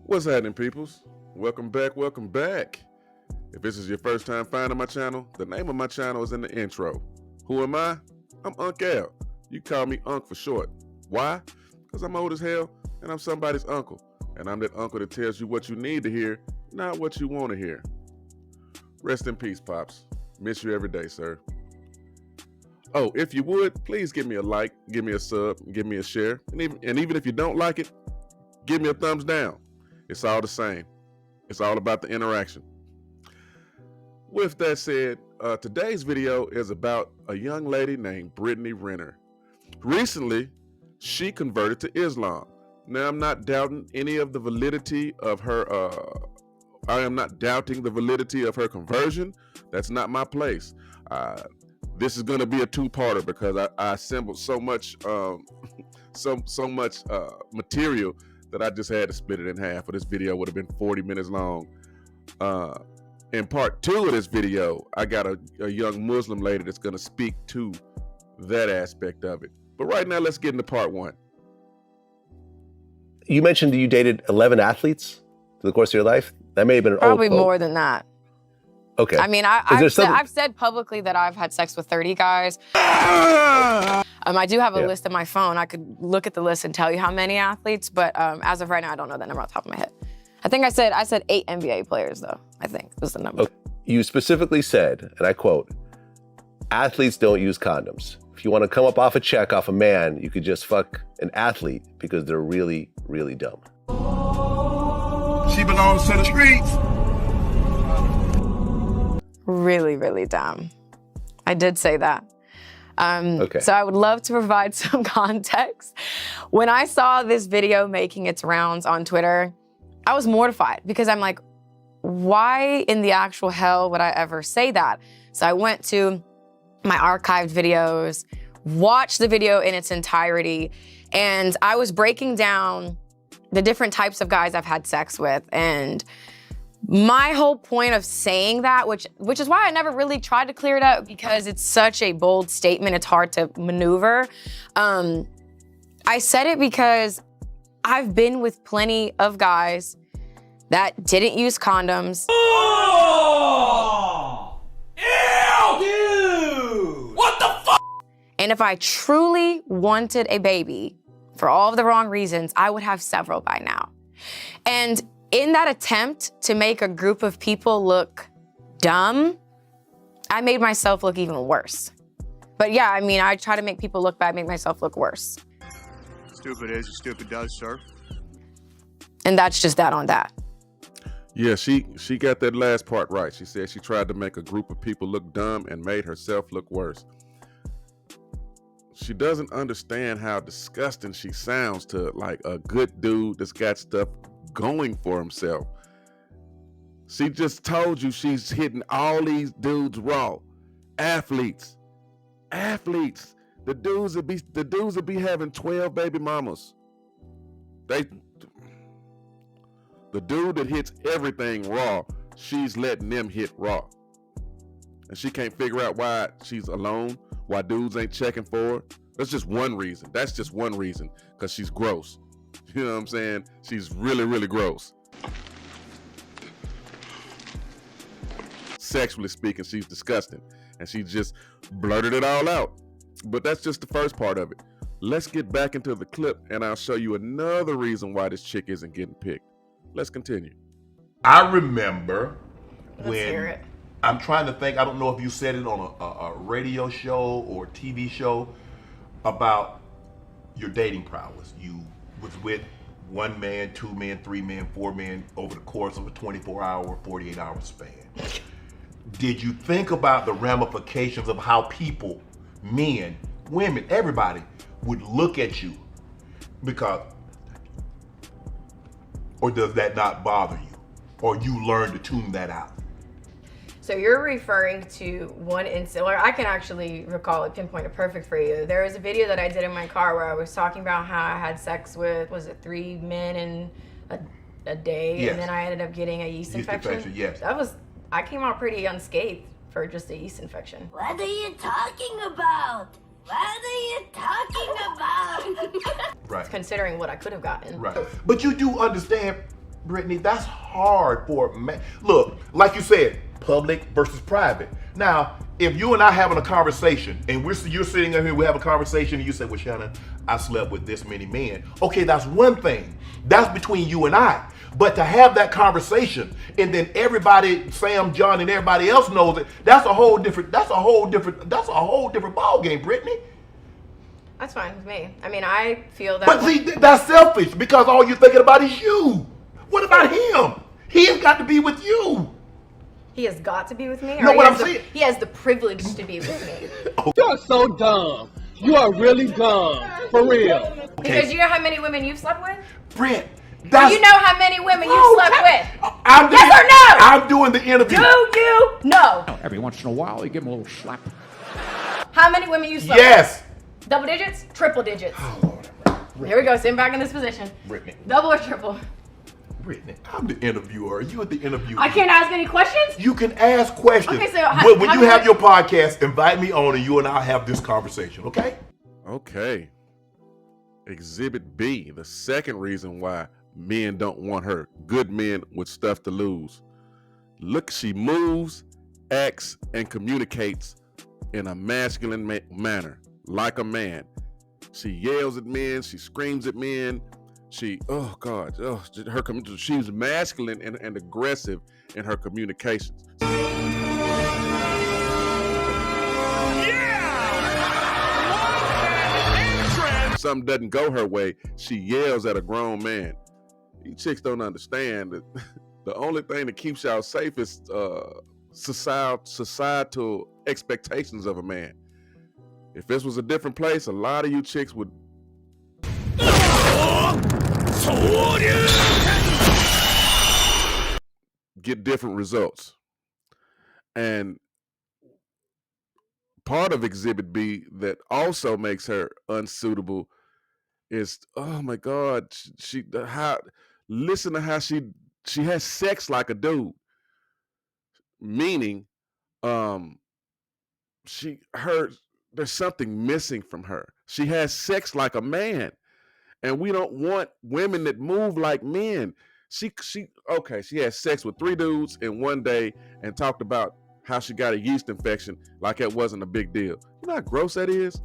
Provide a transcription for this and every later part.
What's happening, peoples? Welcome back, welcome back. If this is your first time finding my channel, the name of my channel is in the intro. Who am I? I'm Unc L. You call me Unc for short. Why? Because I'm old as hell and I'm somebody's uncle. And I'm that uncle that tells you what you need to hear, not what you want to hear. Rest in peace, Pops. Miss you every day, sir. Oh, if you would, please give me a like, give me a sub, give me a share. And even if you don't like it, give me a thumbs down. It's all the same. It's all about the interaction. With that said, today's video is about a young lady named Brittany Renner. Recently, she converted to Islam. Now, I'm not doubting any of the validity of her, I am not doubting the validity of her conversion. That's not my place. This is going to be a two-parter because I assembled so much, so much material that I just had to split it in half. Or this video would have been 40 minutes long. In part two of this video, I got a young Muslim lady that's going to speak to that aspect of it. But right now, let's get into part one. You mentioned you dated 11 athletes through the course of your life. That may have been an probably old quote. more than that. Okay. I mean, I've said publicly that I've had sex with 30 guys. I do have a list in my phone. I could look at the list and tell you how many athletes, but as of right now, I don't know that number off the top of my head. I think I said 8 NBA players, though, I think was the number. Okay. You specifically said, and I quote, athletes don't use condoms. If you want to come up off a check off a man, you could just fuck an athlete because they're really, really dumb. She belongs to the streets. Really, really dumb. I did say that. Okay. So I would love to provide some context. When I saw this video making its rounds on Twitter, I was mortified because I'm like, why in the actual hell would I ever say that? So I went to my archived videos, watched the video in its entirety, and I was breaking down the different types of guys I've had sex with. And my whole point of saying that, which is why I never really tried to clear it up because it's such a bold statement, it's hard to maneuver. I said it because I've been with plenty of guys that didn't use condoms. Oh! Ew! Dude! What the fuck? And if I truly wanted a baby for all of the wrong reasons, I would have several by now. And in that attempt to make a group of people look dumb, I made myself look even worse. But yeah, I mean, I try to make people look bad, make myself look worse. Stupid is, stupid does, sir. And that's just that on that. Yeah, she got that last part right. She said she tried to make a group of people look dumb and made herself look worse. She doesn't understand how disgusting she sounds to like a good dude that's got stuff going for himself. She just told you she's hitting all these dudes raw. Athletes. The dudes would be having 12 baby mamas. The dude that hits everything raw, she's letting them hit raw. And she can't figure out why she's alone, why dudes ain't checking for her. That's just one reason. Because she's gross. You know what I'm saying? She's really, really gross. Sexually speaking, she's disgusting. And she just blurted it all out. But that's just the first part of it. Let's get back into the clip and I'll show you another reason why this chick isn't getting picked. Let's continue. I remember Let's hear it. I'm trying to think, I don't know if you said it on a radio show or TV show about your dating prowess. You was with 1 man, 2 men, 3 men, 4 men over the course of a 24-hour, 48-hour span. Did you think about the ramifications of how people, men, women, everybody would look at you? Because, or does that not bother you? Or you learn to tune that out? So you're referring to one incident, or I can actually recall it, pinpoint it perfect for you. There was a video that I did in my car where I was talking about how I had sex with, was it 3 men in a day? Yes. And then I ended up getting a yeast infection. Yes. I came out pretty unscathed for just a yeast infection. What are you talking about? What are you talking about? Right. Considering what I could have gotten. Right. But you do understand Brittany, that's hard for a man. Look, like you said, public versus private. Now, if you and I having a conversation, and you're sitting up here, we have a conversation, and you say, well, Shannon, I slept with this many men. Okay, that's one thing. That's between you and I. But to have that conversation, and then everybody, Sam, John, and everybody else knows it, that's a whole different ball game, Brittany. That's fine with me. I mean, I feel that. But see, that's selfish because all you're thinking about is you. What about him? He's got to be with you. He has got to be with me? No, what I'm saying. He has the privilege to be with me. You're so dumb. You are really dumb. For real. Because you know how many women you've slept with? Brett, Do you know how many women you've slept with? Yes or no? I'm doing the interview. Do you know? Every once in a while, you give him a little slap. How many women you slept Yes. with? Double digits? Triple digits. Oh, Lord. Here we go, sitting back in this position. Brittany. Double or triple? Brittany, I'm the interviewer. You are the interviewer. I can't ask any questions? You can ask questions. Okay, so when you have your podcast, invite me on and you and I'll have this conversation, okay? Okay. Exhibit B, the second reason why men don't want her. Good men with stuff to lose. Look, she moves, acts, and communicates in a masculine manner, like a man. She yells at men, she screams at men. She's masculine and aggressive in her communications. Something doesn't go her way, she yells at a grown man. You chicks don't understand that the only thing that keeps y'all safe is societal expectations of a man. If this was a different place, a lot of you chicks would get different results. And part of Exhibit B that also makes her unsuitable is, oh my God, listen to how she has sex like a dude. Meaning, there's something missing from her. She has sex like a man. And we don't want women that move like men. She had sex with 3 dudes in one day and talked about how she got a yeast infection like it wasn't a big deal. You know how gross that is?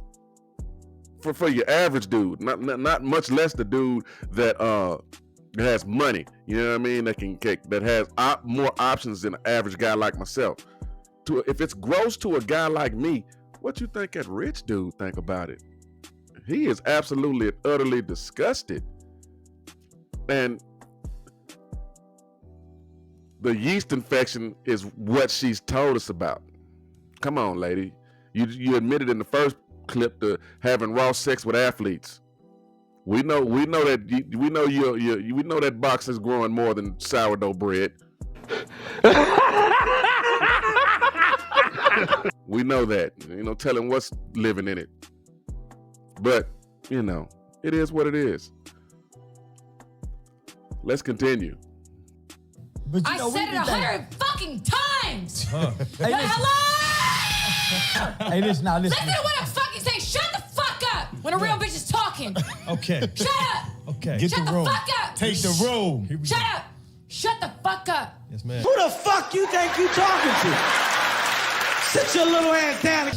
For your average dude, not much less the dude that has money. You know what I mean? That has more options than an average guy like myself. If it's gross to a guy like me, what you think that rich dude think about it? He is absolutely and utterly disgusted. And the yeast infection is what she's told us about. Come on, lady. You admitted in the first clip to having raw sex with athletes. We know that box is growing more than sourdough bread. We know that. Tell him what's living in it. But, it is what it is. Let's continue. But I said it 100 fucking times. Hey, Hello? hey, listen now, listen. Listen to what I'm fucking saying. Shut the fuck up when a real bitch is talking. Okay. Shut up. Okay. Get Shut the room. Fuck up. Take the room. Shut up. Shut the fuck up. Yes, ma'am. Who the fuck you think you talking to? Sit your little ass down.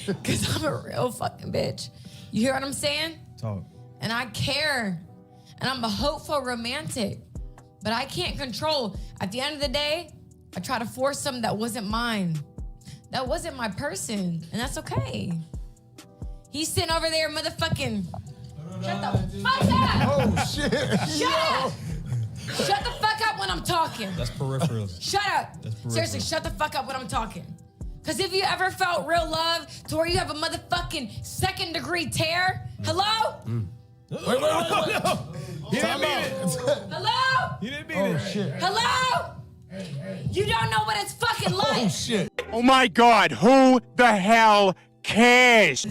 Because I'm a real fucking bitch. You hear what I'm saying? Talk. And I care. And I'm a hopeful romantic. But I can't control. At the end of the day, I try to force something that wasn't mine. That wasn't my person. And that's okay. He's sitting over there motherfucking... Shut the fuck up! Oh, shit. Shut up! Shut the fuck up when I'm talking. That's peripheral. Shut up. Seriously, shut the fuck up when I'm talking. Because if you ever felt real love to where you have a motherfucking 2nd-degree tear, hello? Wait. He didn't mean it. Hello? He didn't mean it. Shit. Hello? You don't know what it's fucking like. Oh, shit. Oh my God, who the hell cares?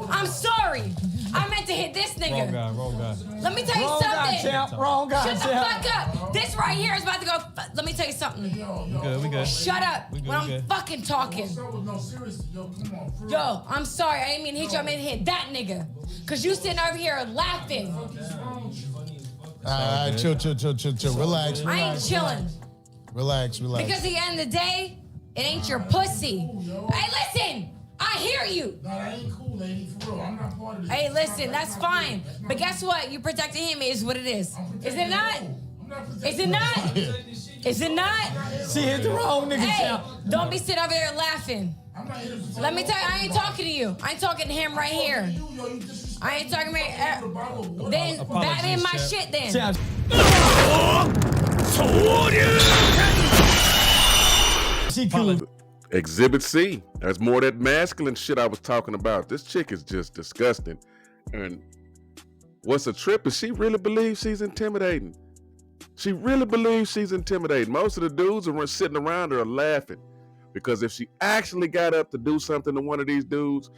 I'm sorry. I meant to hit this nigga. Wrong guy. Let me tell you Wrong something. guy, champ. Wrong guy, Shut the champ. fuck up. This right here is about to go. Let me tell you something. We good. Shut up when I'm fucking talking. Yo, I'm sorry. I didn't mean to hit you. I meant to hit that nigga. Because you sitting over here laughing. All right, chill. Relax. I ain't chilling. Relax. Because at the end of the day, it ain't your pussy. Hey, listen, I hear you. Nah, that ain't cool, lady. For real, I'm not part of this. Hey, listen, that's fine. But guess what? You protecting him is what it is. Is it not? Is it not? Is it not? See, hit the wrong nigga. Hey, don't be sitting over there laughing. Let me tell you, I ain't talking to you. I ain't talking to him right here. I ain't talking about then Batman my shit then. She cool. Exhibit C. There's more of that masculine shit I was talking about. This chick is just disgusting. And what's a trip is she really believes she's intimidating. She really believes she's intimidating. Most of the dudes are sitting around her are laughing. Because if she actually got up to do something to one of these dudes,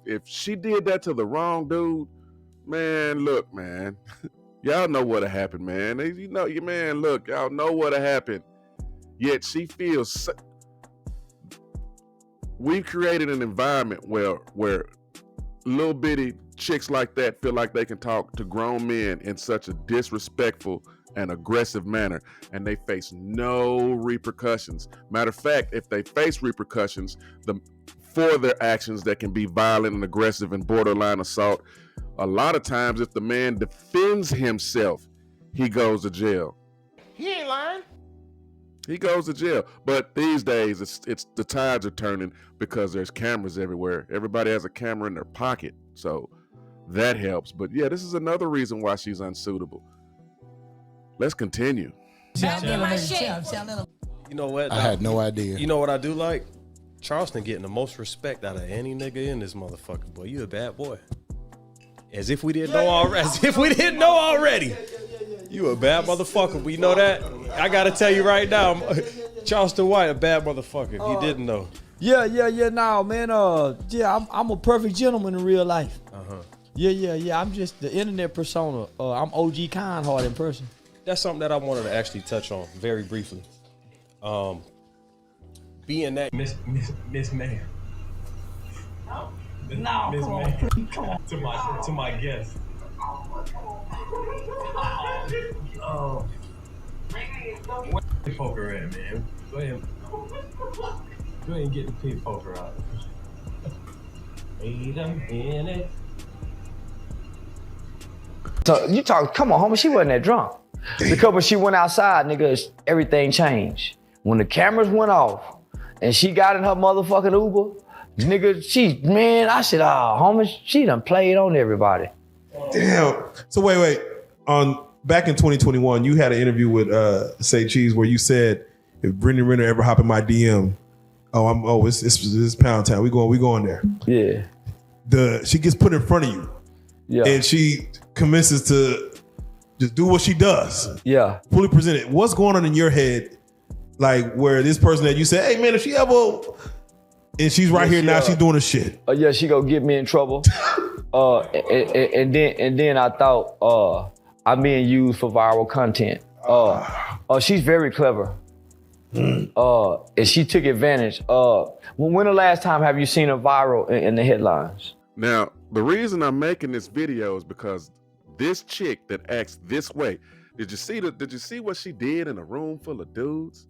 if she did that to the wrong dude, man, look, man. Y'all know what'll happen, man. You know, man, look, y'all know what'll happen. Yet she feels... We've created an environment where little bitty chicks like that feel like they can talk to grown men in such a disrespectful and aggressive manner, and they face no repercussions. Matter of fact, if they face repercussions for their actions that can be violent and aggressive and borderline assault, a lot of times if the man defends himself, he goes to jail. He ain't lying. He goes to jail. But these days, it's the tides are turning because there's cameras everywhere. Everybody has a camera in their pocket, so that helps. But yeah, this is another reason why she's unsuitable. Let's continue. Batman my shit. You know what? I had no idea. You know what I do like? Charleston getting the most respect out of any nigga in this motherfucker. Boy, you a bad boy. As if we didn't know already. As if we didn't know already. You a bad motherfucker. We know that. I gotta tell you right now, Charleston White, a bad motherfucker. If you didn't know. Yeah, nah, man. I'm a perfect gentleman in real life. Yeah. I'm just the internet persona. I'm OG Kindheart in person. That's something that I wanted to actually touch on very briefly. Being that Miss Mayor. No, Miss come on. Mayor. Come on. To my guest. Where the poker at, man? Go ahead and get the pig poker out. Wait a minute. So you talk, come on, homie, she wasn't that drunk. Because when she went outside, nigga, everything changed. When the cameras went off and she got in her motherfucking Uber, nigga, I said, oh, homie, she done played on everybody. Damn. So wait. Back in 2021, you had an interview with Say Cheese where you said, if Brittany Renner ever hop in my DM, it's Pound Town. We going there. Yeah. She gets put in front of you. Yeah. And she commences to just do what she does. Yeah. Fully presented. What's going on in your head? Like where this person that you say, hey man, if she ever, and she's right here now, she's doing the shit. Yeah, she gonna get me in trouble. And then I thought I'm being used for viral content. She's very clever. And she took advantage. When the last time have you seen her viral in the headlines? Now, the reason I'm making this video is because this chick that acts this way, did you see what she did in a room full of dudes?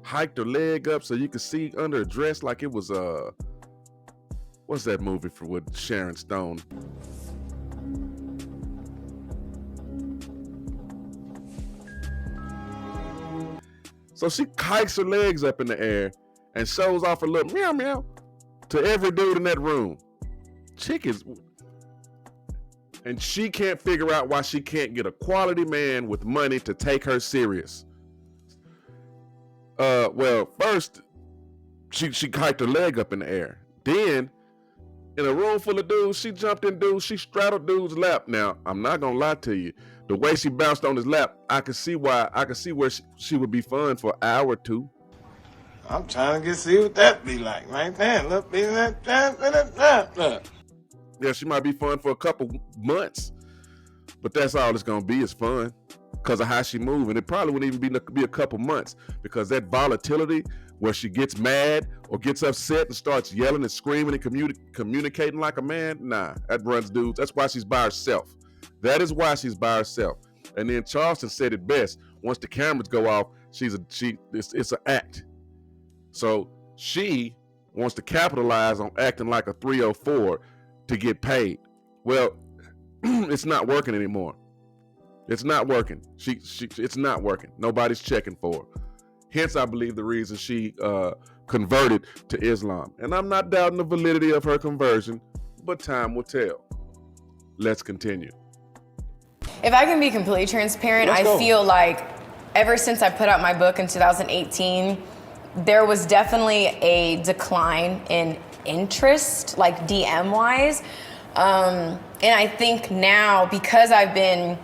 Hiked her leg up so you could see under her dress like it was what's that movie with Sharon Stone? So she hikes her legs up in the air and shows off her little meow meow to every dude in that room. Chick is, and she can't figure out why she can't get a quality man with money to take her serious. Well, first she hiked her leg up in the air. Then, in a room full of dudes, she jumped in dudes, she straddled dude's lap. Now, I'm not gonna lie to you. The way she bounced on his lap, I could see where she would be fun for an hour or two. I'm trying to see what that be like, right there. Look, yeah, she might be fun for a couple months, but that's all it's gonna be is fun because of how she moves. And it probably wouldn't even be a couple months because that volatility where she gets mad or gets upset and starts yelling and screaming and communicating like a man, nah, that runs dudes. That's why she's by herself. That is why she's by herself. And then Charleston said it best. Once the cameras go off, it's an act. So she wants to capitalize on acting like a 304 to get paid. Well, it's not working anymore. It's not working. It's not working. Nobody's checking for her. Hence, I believe the reason she converted to Islam. And I'm not doubting the validity of her conversion, but time will tell. Let's continue. If I can be completely transparent, I feel like ever since I put out my book in 2018, there was definitely a decline in interest, like DM-wise. And I think now, because I've been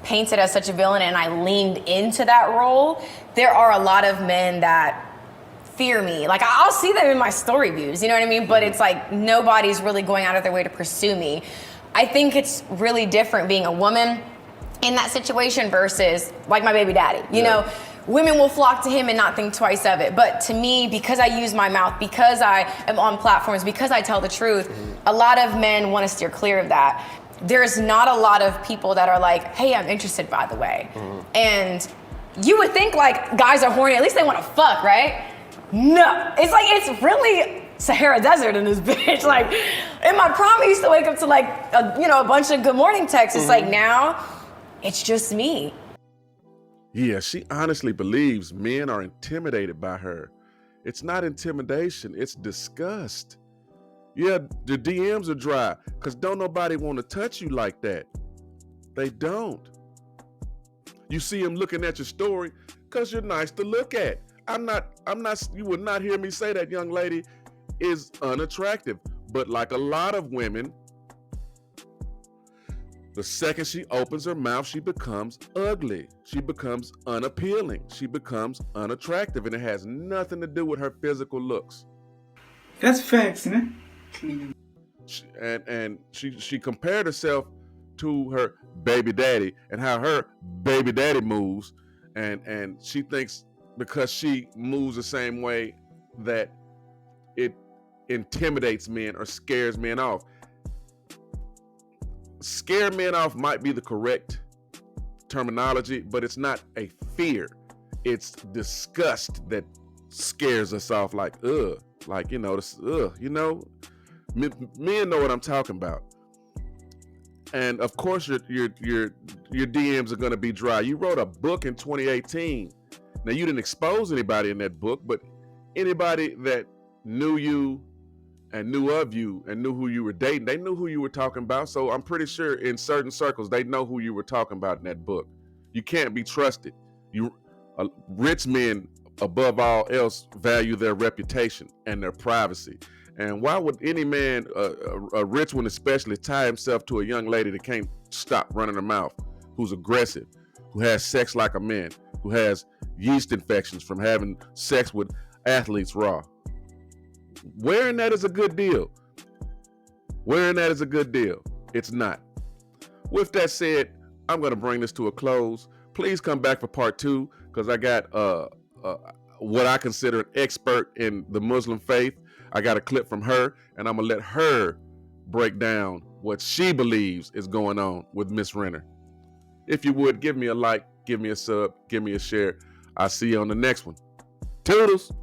painted as such a villain and I leaned into that role, there are a lot of men that fear me. Like, I'll see them in my story views, you know what I mean? But it's like nobody's really going out of their way to pursue me. I think it's really different being a woman in that situation versus like my baby daddy. You know, women will flock to him and not think twice of it. But to me, because I use my mouth, because I am on platforms, because I tell the truth, a lot of men want to steer clear of that. There's not a lot of people that are like, hey, I'm interested, by the way. And you would think like guys are horny, at least they want to fuck, right? No, it's really Sahara Desert in this bitch. Like, in my prom, I used to wake up to like, a bunch of good morning texts. It's like now, it's just me. Yeah, she honestly believes men are intimidated by her. It's not intimidation, it's disgust. Yeah, the DMs are dry because don't nobody want to touch you like that. They don't. You see them looking at your story because you're nice to look at. You will not hear me say that young lady is unattractive. But like a lot of women, the second she opens her mouth, she becomes ugly. She becomes unappealing. She becomes unattractive. And it has nothing to do with her physical looks. That's facts, man. And she compared herself to her baby daddy and how her baby daddy moves. And she thinks because she moves the same way that it intimidates men or scares men off. Scare men off might be the correct terminology, but it's not a fear. It's disgust that scares us off, like, ugh. Like, men know what I'm talking about. And of course your DMs are gonna be dry. You wrote a book in 2018. Now, you didn't expose anybody in that book, but anybody that knew you and knew of you and knew who you were dating, they knew who you were talking about. So I'm pretty sure in certain circles, they know who you were talking about in that book. You can't be trusted. Rich men, above all else, value their reputation and their privacy. And why would any man, a rich one especially, tie himself to a young lady that can't stop running her mouth, who's aggressive, who has sex like a man, who has yeast infections from having sex with athletes raw? Wearing that is a good deal. It's not. With that said, I'm going to bring this to a close. Please come back for part 2 because I got what I consider an expert in the Muslim faith. I got a clip from her, and I'm going to let her break down what she believes is going on with Miss Renner. If you would, give me a like, give me a sub, give me a share. I'll see you on the next one. Toodles.